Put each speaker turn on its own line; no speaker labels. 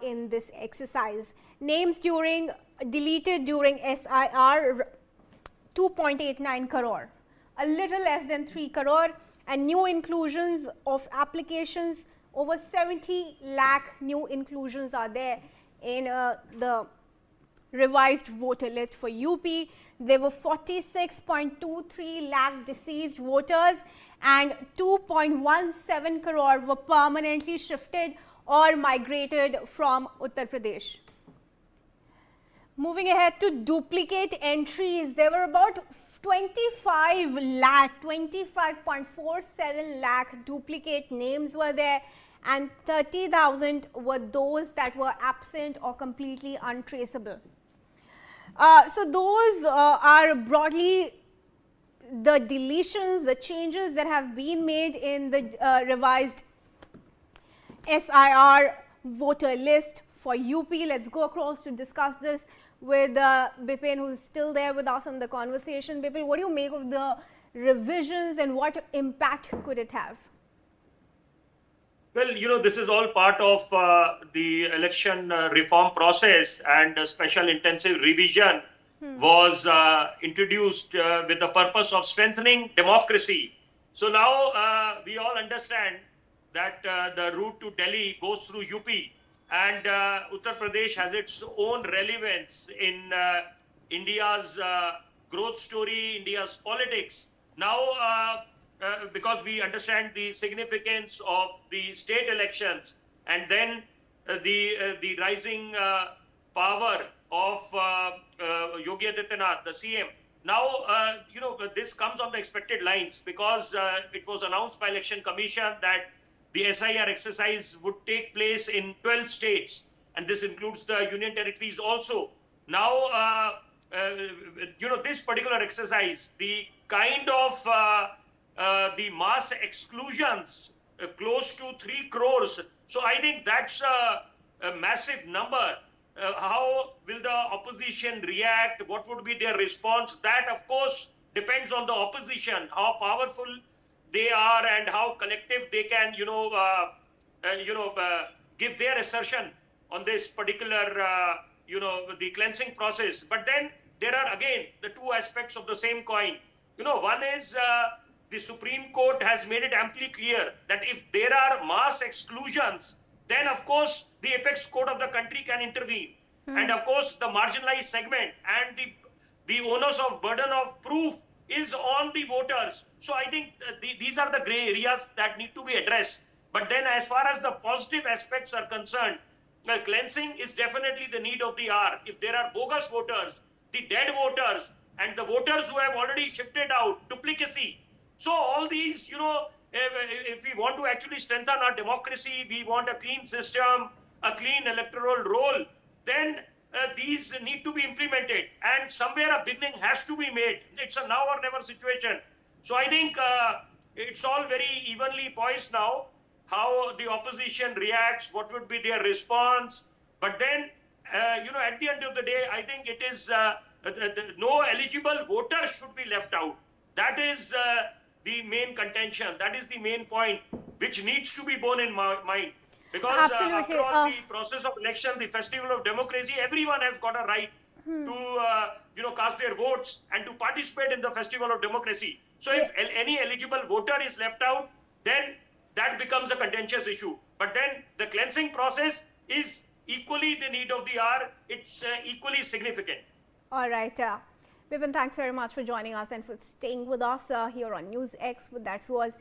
in this exercise. Names deleted during S.I.R. 2.89 crore, a little less than 3 crore, and new inclusions of applications, over 70 lakh new inclusions are there in the revised voter list for UP. There were 46.23 lakh deceased voters and 2.17 crore were permanently shifted or migrated from Uttar Pradesh. Moving ahead to duplicate entries, there were about 25.47 lakh duplicate names were there, and 30,000 were those that were absent or completely untraceable. So those are broadly the deletions, the changes that have been made in the revised S.I.R. voter list for UP. Let's go across to discuss this with Bipin, who's still there with us in the conversation. Bipin, what do you make of the revisions and what impact could it have?
Well, this is all part of the election reform process, and a special intensive revision was introduced with the purpose of strengthening democracy. So now we all understand that the route to Delhi goes through UP, and Uttar Pradesh has its own relevance in India's growth story, India's politics. Now, because we understand the significance of the state elections, and then the rising power of Yogi Adityanath, the CM. Now, this comes on the expected lines, because it was announced by Election Commission that the S.I.R. exercise would take place in 12 states, and this includes the union territories also. Now, this particular exercise, the kind of the mass exclusions, close to 3 crores. So I think that's a massive number. How will the opposition react? What would be their response? That, of course, depends on the opposition, how powerful they are and how collective they can, give their assertion on this particular, the cleansing process. But then there are again the two aspects of the same coin. One is the Supreme Court has made it amply clear that if there are mass exclusions, then of course the apex court of the country can intervene. And of course the marginalized segment and the onus of burden of proof is on the voters. So I think these are the gray areas that need to be addressed. But then as far as the positive aspects are concerned, cleansing is definitely the need of the hour. If there are bogus voters, the dead voters, and the voters who have already shifted out, duplicacy. So all these, if we want to actually strengthen our democracy, we want a clean system, a clean electoral roll, then these need to be implemented. And somewhere a beginning has to be made. It's a now or never situation. So I think it's all very evenly poised now, how the opposition reacts, what would be their response. But then, at the end of the day, I think it is no eligible voter should be left out. That is the main contention. That is the main point which needs to be borne in mind. Because after all, the process of election, the festival of democracy, everyone has got a right to cast their votes and to participate in the festival of democracy. So if any eligible voter is left out, then that becomes a contentious issue. But then the cleansing process is equally the need of the hour. It's equally significant.
All right. Bipin, thanks very much for joining us and for staying with us here on News X. With that was